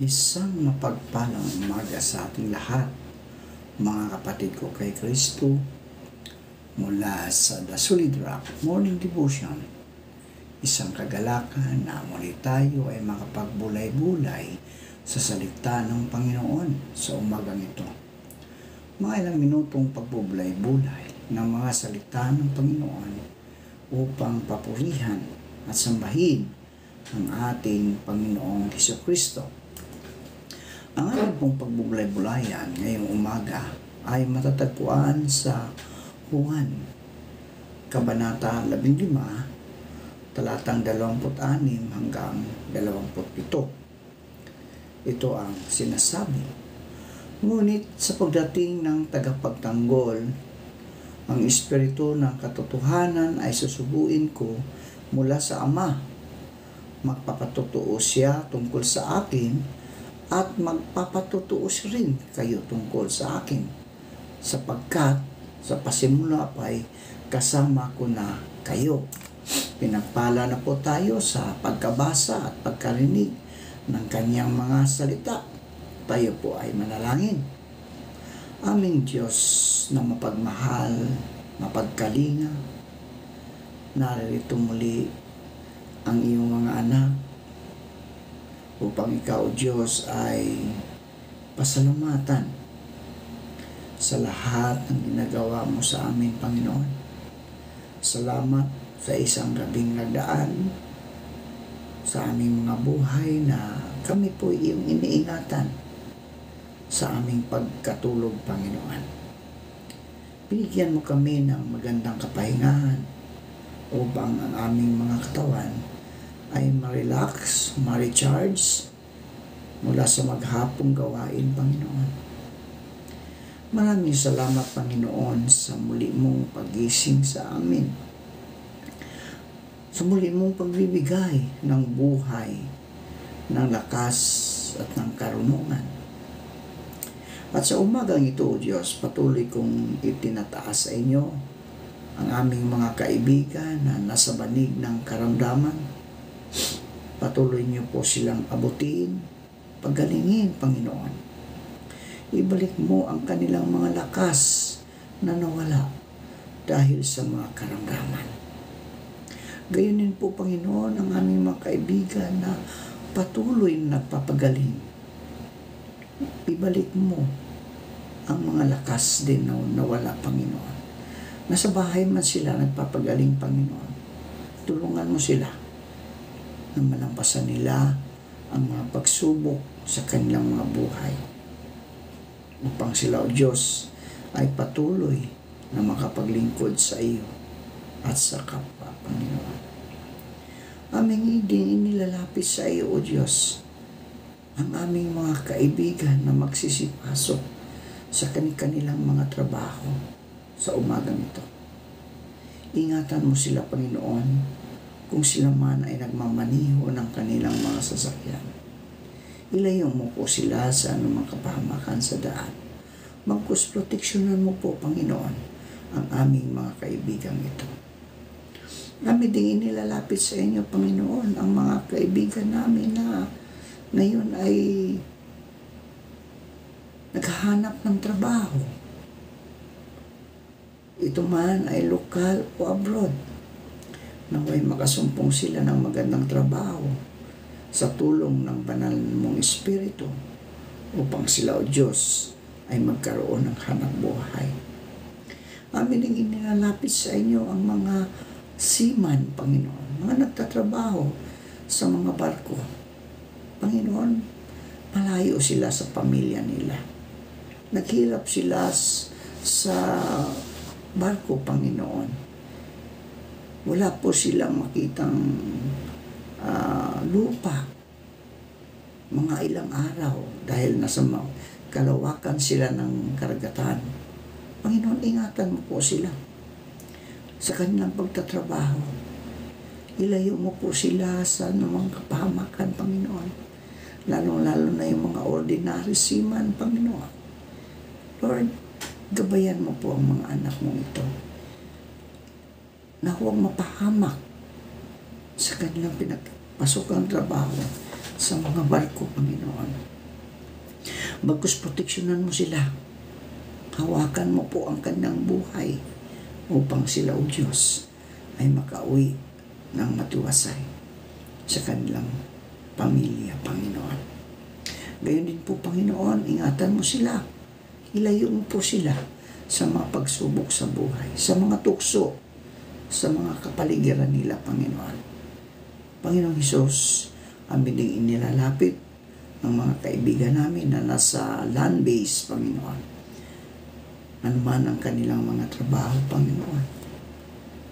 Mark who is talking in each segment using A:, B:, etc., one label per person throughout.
A: Isang mapagpalang umaga sa ating lahat, mga kapatid ko kay Kristo, mula sa The Solid Rock Morning Devotion. Isang kagalakan na muli tayo ay makapagbulay-bulay sa salita ng Panginoon sa umagang ito. Mga ilang minutong pagbubulay-bulay ng mga salita ng Panginoon upang papurihan at sambahin ang ating Panginoong Hesukristo. Ang ating pong pagbubulay-bulayan ngayong umaga ay matatagpuan sa Juan, Kabanata 15, talatang 26 hanggang 27. Ito ang sinasabi. Ngunit sa pagdating ng tagapagtanggol, ang Espiritu ng katotohanan ay susuguin ko mula sa Ama. Magpapatotoo siya tungkol sa akin at magpapatutuos rin kayo tungkol sa akin, sapagkat sa pasimula pa'y kasama ko na kayo. Pinagpala na po tayo sa pagkabasa at pagkarinig ng kanyang mga salita. Tayo po ay manalangin. Aming Diyos na mapagmahal, mapagkalinga, naririto muli ang iyong mga anak upang ikaw, Diyos, ay pasalamatan sa lahat ng ginagawa mo sa amin, Panginoon. Salamat sa isang gabing nagdaan sa aming mga buhay na kami po iyong iniingatan sa aming pagkatulog, Panginoon. Binigyan mo kami ng magandang kapahingahan upang ang aming mga katawan ay ma-relax, ma-recharge mula sa maghapong gawain, Panginoon. Maraming salamat, Panginoon, sa muli mong pagising sa amin. Sa muli mong pagbibigay ng buhay, ng lakas at ng karunungan. At sa umagang ito, Diyos, patuloy kong itinataas sa inyo ang aming mga kaibigan na nasa banig ng karamdaman. Patuloy niyo po silang abutin, pagalingin, Panginoon. Ibalik mo ang kanilang mga lakas na nawala dahil sa mga karamdaman. Gayunin po, Panginoon, ang aming mga kaibigan na patuloy na nagpapagaling. Ibalik mo ang mga lakas din na nawala, Panginoon. Nasa bahay man sila nagpapagaling, Panginoon. Tulungan mo sila na malampasan nila ang mga pagsubok sa kanilang mga buhay. Upang sila, O Diyos, ay patuloy na makapaglingkod sa iyo at sa kapwa, Panginoon. Aming inilalapit sa iyo, O Diyos, ang aming mga kaibigan na magsisipasok sa kanilang mga trabaho sa umagang ito. Ingatan mo sila, Panginoon, kung sila man ay nagmamaniho ng kanilang mga sasakyan. Ilayo mo po sila sa anumang kapahamakan sa daan. Magkusproteksyonan mo po, Panginoon, ang aming mga kaibigan ito. Namin din inilalapit sa inyo, Panginoon, ang mga kaibigan namin na ngayon ay naghahanap ng trabaho. Ito man ay lokal o abroad. Naway makasumpong sila ng magandang trabaho sa tulong ng banal mong Espiritu upang sila, O Diyos, ay magkaroon ng hanap buhay. Amin din inilalapit sa inyo ang mga seaman, Panginoon, mga nagtatrabaho sa mga barko. Panginoon, malayo sila sa pamilya nila. Naghirap sila sa barko, Panginoon. Wala po silang makitang lupa mga ilang araw dahil nasa kalawakan sila ng karagatan. Panginoon, ingatan mo po sila sa kanilang pagtatrabaho. Ilayo mo po sila sa anumang kapahamakan, Panginoon. Lalo-lalo na yung mga ordinary seaman, Panginoon. Lord, gabayan mo po ang mga anak mong ito na huwag mapahamak sa kanilang pinagpasokang trabaho sa mga barko, Panginoon. Bagkus proteksyonan mo sila. Hawakan mo po ang kanilang buhay upang sila, O Diyos, ay makauwi ng matiwasay sa kanilang pamilya, Panginoon. Gayon din po, Panginoon, ingatan mo sila. Ilayo mo po sila sa mga pagsubok sa buhay, sa mga tukso, sa mga kapaligiran nila, Panginoon. Panginoong Hesus, amin din inilalapit ang mga kaibigan namin na nasa land base, Panginoon. Ano man ang kanilang mga trabaho, Panginoon.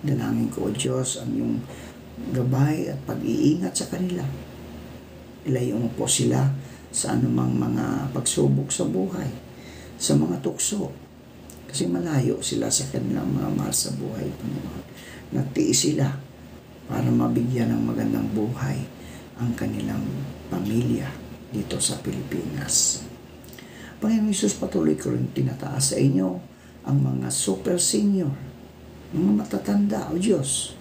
A: Dalangin ko, O Diyos, ang iyong gabay at pag-iingat sa kanila. Ilayo mo po sila sa anumang mga pagsubok sa buhay, sa mga tukso. Kasi malayo sila sa kanilang mga mahal sa buhay, Panginoon. Nagtiis sila para mabigyan ng magandang buhay ang kanilang pamilya dito sa Pilipinas. Panginoon Hesus, patuloy ko rin tinataas sa inyo ang mga super senior, mga matatanda, O Diyos.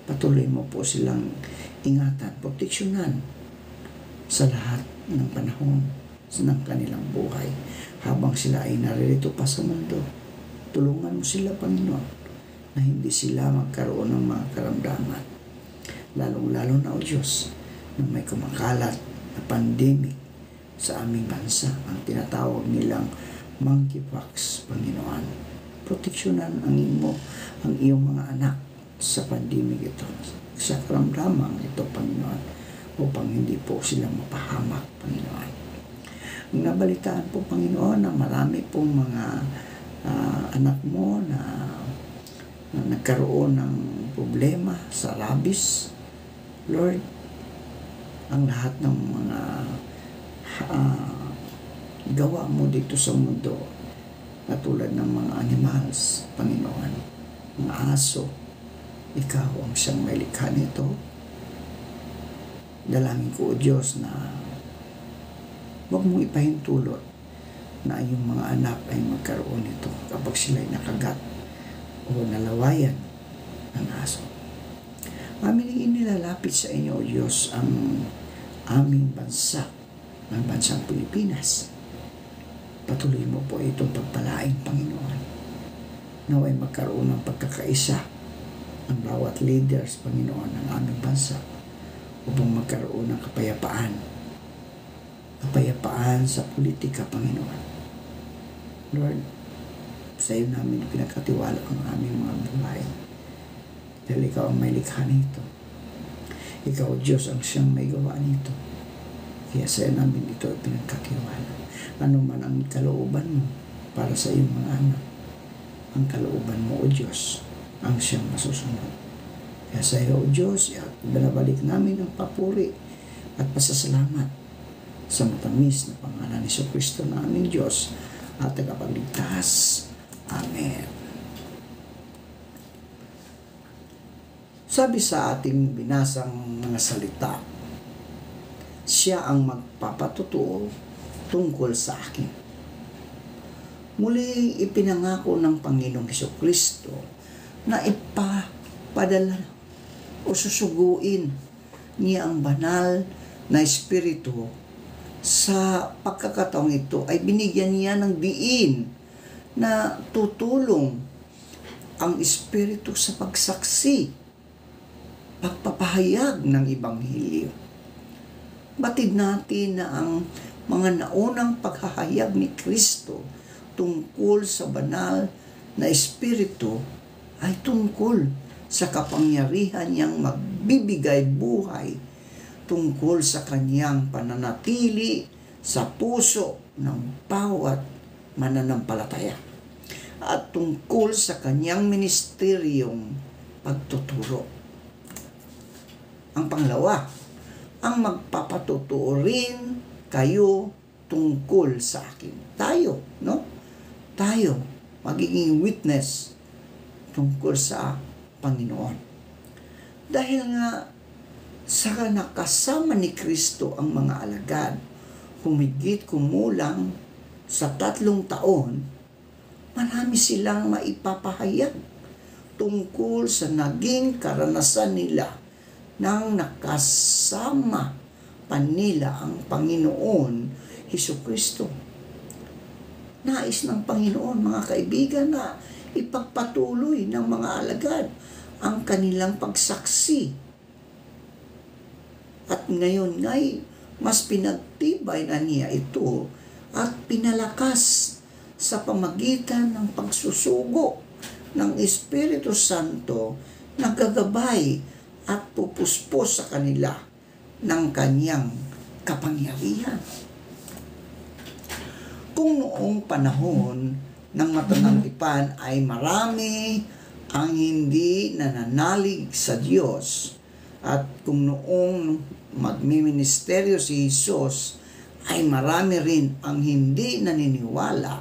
A: Patuloy mo po silang ingatan, proteksyonan sa lahat ng panahon ng kanilang buhay habang sila ay naririto pa sa mundo. Tulungan mo sila, Panginoon, na hindi sila magkaroon ng mga karamdaman. Lalong-lalo na, O Diyos, na may kumakalat na pandemic sa aming bansa, ang tinatawag nilang monkeypox, Panginoon. Proteksyonan ang iyong mga anak sa pandemic ito, sa karamdaman ito, Panginoon, upang hindi po sila mapahamak, Panginoon. Nabalitaan po, Panginoon, na marami pong mga anak mo na nagkaroon ng problema sa rabies. Lord, ang lahat ng mga gawa mo dito sa mundo, katulad ng mga animals, Panginoon, mga aso, ikaw ang siyang may likha nito. Dalangin ko, O Diyos, na huwag mong ipahintulot na yung mga anak ay magkaroon nito kapag sila'y nakagat o nalawayan ng aso. Amin inilalapit sa inyo, O Diyos, ang aming bansa, ang bansang Pilipinas. Patuloy mo po itong pagpalain, Panginoon. Naway magkaroon ng pagkakaisa ang bawat leaders, Panginoon, ng aming bansa upang magkaroon ng kapayapaan. Kapayapaan sa politika, Panginoon. Lord, sa iyo namin pinagkatiwala ang aming mga buhay. Dahil ikaw ang may likha nito. Ikaw, Diyos, ang siyang may gawa nito. Kaya sa iyo namin ito pinagkatiwala. Ano man ang kalooban mo para sa iyong mga anak, ang kalooban mo, O Diyos, ang siyang masusunod. Kaya sa iyo, O Diyos, binabalik namin ang papuri at pasasalamat sa matamis na pangalan ni Jesucristo na aming Diyos at tagapagligtas. Amen. Sabi sa ating binasang mga salita, siya ang magpapatutuo tungkol sa akin. Muli ipinangako ng Panginoong Jesucristo na ipapadala o susuguin niya ang banal na Espiritu. Sa pagkakataong ito ay binigyan niya ng diin na tutulong ang Espiritu sa pagsaksi, pagpapahayag ng Ebanghelyo. Batid natin na ang mga naunang paghahayag ni Kristo tungkol sa banal na Espiritu ay tungkol sa kapangyarihan niyang magbibigay buhay, tungkol sa kanyang pananatili sa puso ng bawat mananampalataya, at tungkol sa kanyang ministeryong pagtuturo. Ang pangalawa, ang magpapatutuo rin kayo tungkol sa akin. Tayo, no? Tayo, magiging witness tungkol sa Panginoon. Dahil nga sa nakasama ni Kristo ang mga alagad, humigit kumulang sa 3 taon, marami silang maipapahayag tungkol sa naging karanasan nila nang nakasama pa nila ang Panginoon Hesukristo. Nais ng Panginoon, mga kaibigan, na ipagpatuloy ng mga alagad ang kanilang pagsaksi. At ngayon ngay, mas pinagtibay na niya ito at pinalakas sa pamagitan ng pagsusugo ng Espiritu Santo na gagabay at pupuspos sa kanila ng kanyang kapangyarihan. Kung noong panahon ng matatangkipan ay marami ang hindi nananalig sa Diyos, at kung noong magmiministeryo si Jesus ay marami rin ang hindi naniniwala,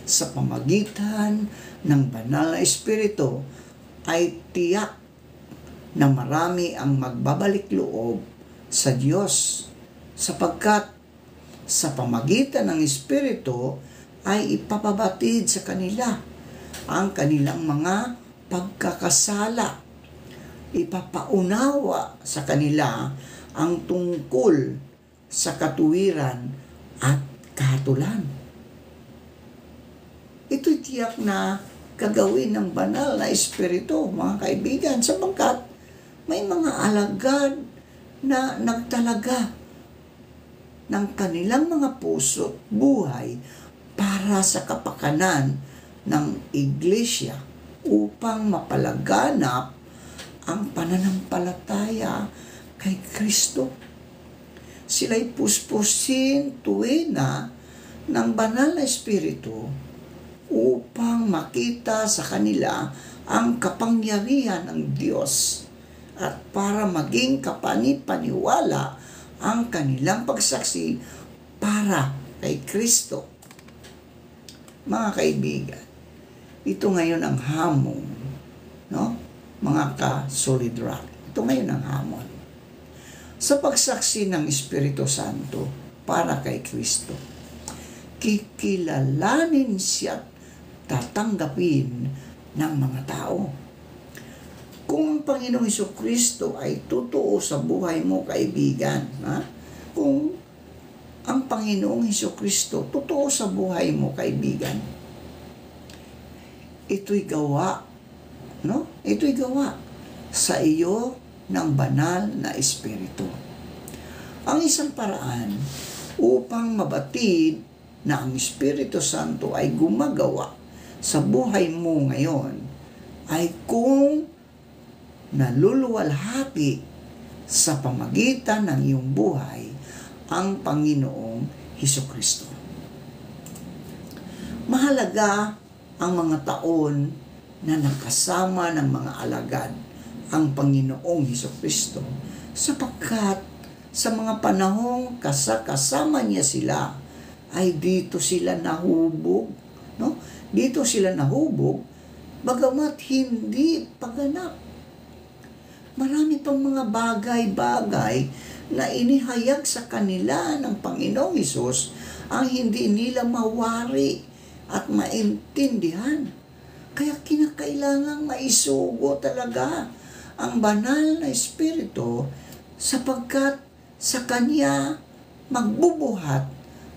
A: sa pamagitan ng banal na Espiritu ay tiyak na marami ang magbabalik loob sa Diyos, sapagkat sa pamagitan ng Espiritu ay ipapabatid sa kanila ang kanilang mga pagkakasala. Ipapaunawa sa kanila ang tungkol sa katuwiran at kahatulan. Ito'y tiyak na gagawin ng banal na Espiritu, mga kaibigan, sapagkat may mga alagad na nagtalaga ng kanilang mga puso, buhay, para sa kapakanan ng iglesia upang mapalaganap ang pananampalataya kay Kristo. Sila'y puspusin tuwina ng banal na Espiritu upang makita sa kanila ang kapangyarihan ng Diyos at para maging kapanipaniwala ang kanilang pagsaksi para kay Kristo. Mga kaibigan, ito ngayon ang hamon, no? Mga ka-Solid Rock, ito ngayon ang hamon sa pagsaksi ng Espiritu Santo para kay Kristo. Kikilalanin siya at tatanggapin ng mga tao. Kung ang Panginoong Hesukristo ay totoo sa buhay mo, kaibigan, ha? Kung ang Panginoong Hesukristo totoo sa buhay mo, kaibigan, ito'y gawa, no? Ito'y gawa sa iyo ng banal na Espiritu. Ang isang paraan upang mabatid na ang Espiritu Santo ay gumagawa sa buhay mo ngayon ay kung naluluwalhati sa pamagitan ng iyong buhay ang Panginoong Hesukristo. Mahalaga ang mga taon na nakasama ng mga alagad ang Panginoong Hesukristo, sapagkat sa mga panahong kasama niya sila ay dito sila nahubog, no? Dito sila nahubog bagamat hindi paganap. Marami pang mga bagay-bagay na inihayag sa kanila ng Panginoong Hesus ang hindi nila mawari at maintindihan. Kaya kinakailangang maisugo talaga ang banal na Espiritu, sapagkat sa Kanya magbubuhat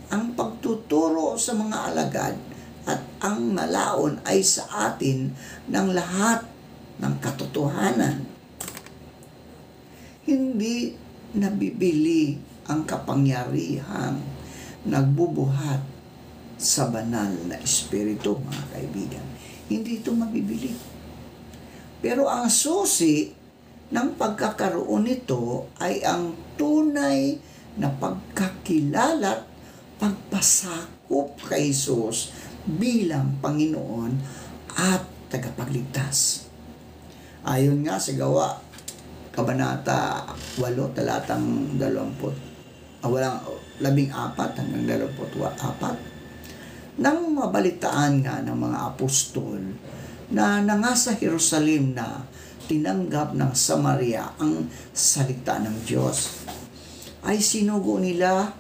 A: ang pagtuturo sa mga alagad at ang malaon ay sa atin ng lahat ng katotohanan. Hindi nabibili ang kapangyarihang nagbubuhat sa banal na Espiritu, mga kaibigan. Hindi ito mabibili. Pero ang susi ng pagkakaroon nito ay ang tunay na pagkakilala at pagpasakop kay Jesus bilang Panginoon at tagapagligtas. Ayon nga sa Gawa, Kabanata 8, talatang 14 hanggang 24. Nang mabalitaan nga ng mga apostol na nangasa Jerusalem na tinanggap ng Samaria ang salita ng Diyos, ay sinugo nila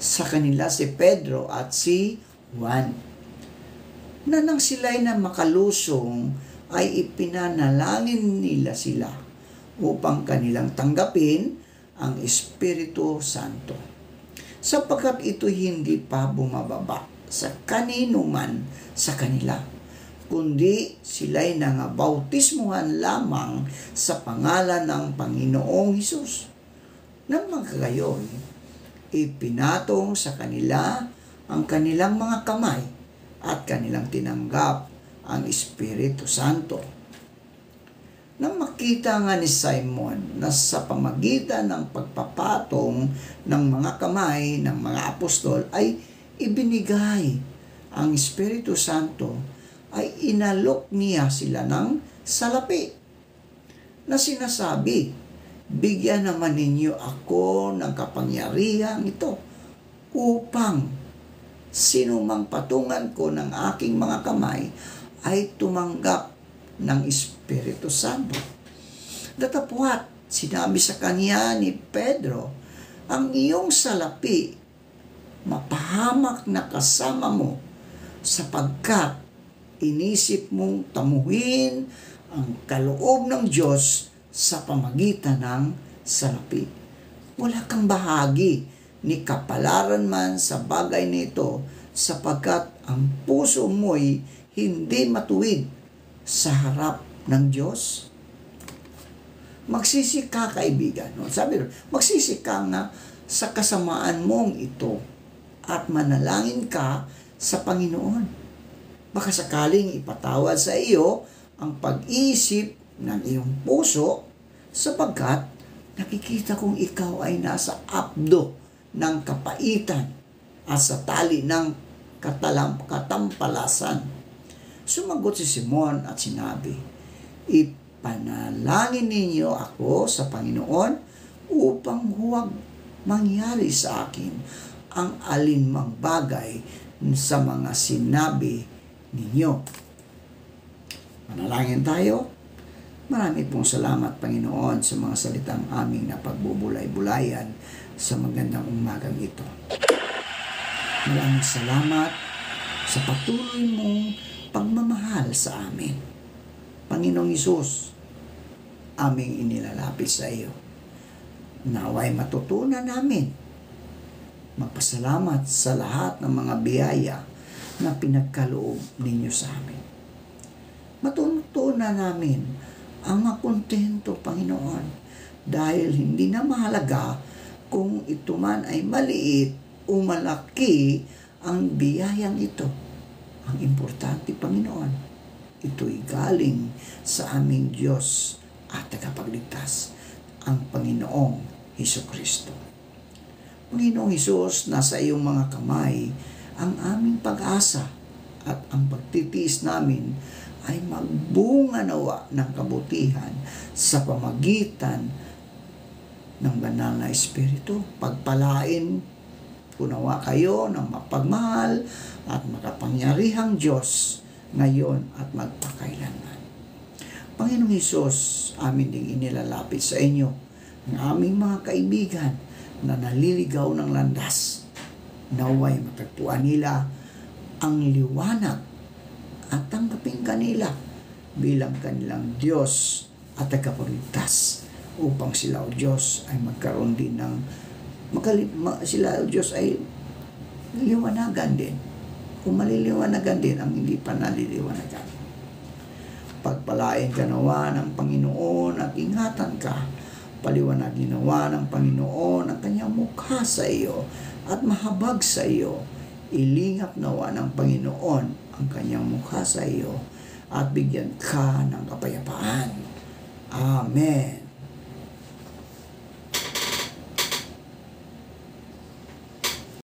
A: sa kanila si Pedro at si Juan, na nang sila'y na makalusong ay ipinanalangin nila sila upang kanilang tanggapin ang Espiritu Santo, sapagkat ito hindi pa bumababa sa kanino man sa kanila, kundi sila'y nangabautismuhan lamang sa pangalan ng Panginoong Hesus. Nang magkagayon, ipinatong sa kanila ang kanilang mga kamay at kanilang tinanggap ang Espiritu Santo. Nang makita nga ni Simon na sa pamagitan ng pagpapatong ng mga kamay ng mga apostol ay ibinigay ang Espiritu Santo, ay inalok niya sila ng salapi na sinasabi, bigyan naman ninyo ako ng kapangyarihan ito upang sinumang patungan ko ng aking mga kamay ay tumanggap ng Espiritu Santo. Datapwat, sinabi sa kanya ni Pedro, ang iyong salapi mapahamak na kasama mo, sapagkat inisip mong tamuhin ang kaloob ng Diyos sa pamagitan ng salapi. Wala kang bahagi ni kapalaran man sa bagay nito, sapagkat ang puso mo'y hindi matuwid sa harap ng Diyos. Magsisi ka, kaibigan. Sabi rin, magsisi ka nga sa kasamaan mong ito at manalangin ka sa Panginoon. Baka sakaling ipatawad sa iyo ang pag-iisip ng iyong puso, sapagkat nakikita kong ikaw ay nasa apdo ng kapaitan at sa tali ng katampalasan. Sumagot si Simon at sinabi, ipanalangin ninyo ako sa Panginoon upang huwag mangyari sa akin ang alinmang bagay sa mga sinabi ninyo. Manalangin tayo. Marami pong salamat, Panginoon, sa mga salitang aming napagbubulay-bulayan sa magandang umagang ito. Maraming salamat sa patuloy mong pagmamahal sa amin. Panginoong Hesus, aming inilalapit sa iyo. Naway matutunan namin magpasalamat sa lahat ng mga biyaya na pinagkaloob ninyo sa amin. Matutunan namin ang makontento, Panginoon, dahil hindi na mahalaga kung ito man ay maliit o malaki ang biyayang ito. Ang importante, Panginoon, ito'y galing sa aming Diyos at tagapagligtas, ang Panginoong Hesukristo. Panginoong Hesus, nasa iyong mga kamay ang aming pag-asa, at ang pagtitiis namin ay magbunga nawa ng kabutihan sa pamagitan ng banal na Espiritu. Pagpalain punawa kayo ng mapagmahal at makapangyarihang Diyos ngayon at magpakailanman. Panginoong Hesus, amin ding inilalapit sa inyo ang aming mga kaibigan na naliligaw ng landas. Naway matagpuan nila ang liwanag at tanggapin kanila bilang kanilang Diyos at tagapagligtas, upang sila, o Diyos, ay magkaroon din ng sila, o Diyos, ay liwanagan din, kung maliliwanagan din ang hindi pa naliliwanagan. Pagpalain ka nawa ng Panginoon at ingatan ka. Paliwanagin nawa ng Panginoon ang kanyang mukha sa iyo at mahabag sa iyo. Ilingap nawa ng Panginoon ang kanyang mukha sa iyo at bigyan ka ng kapayapaan. Amen.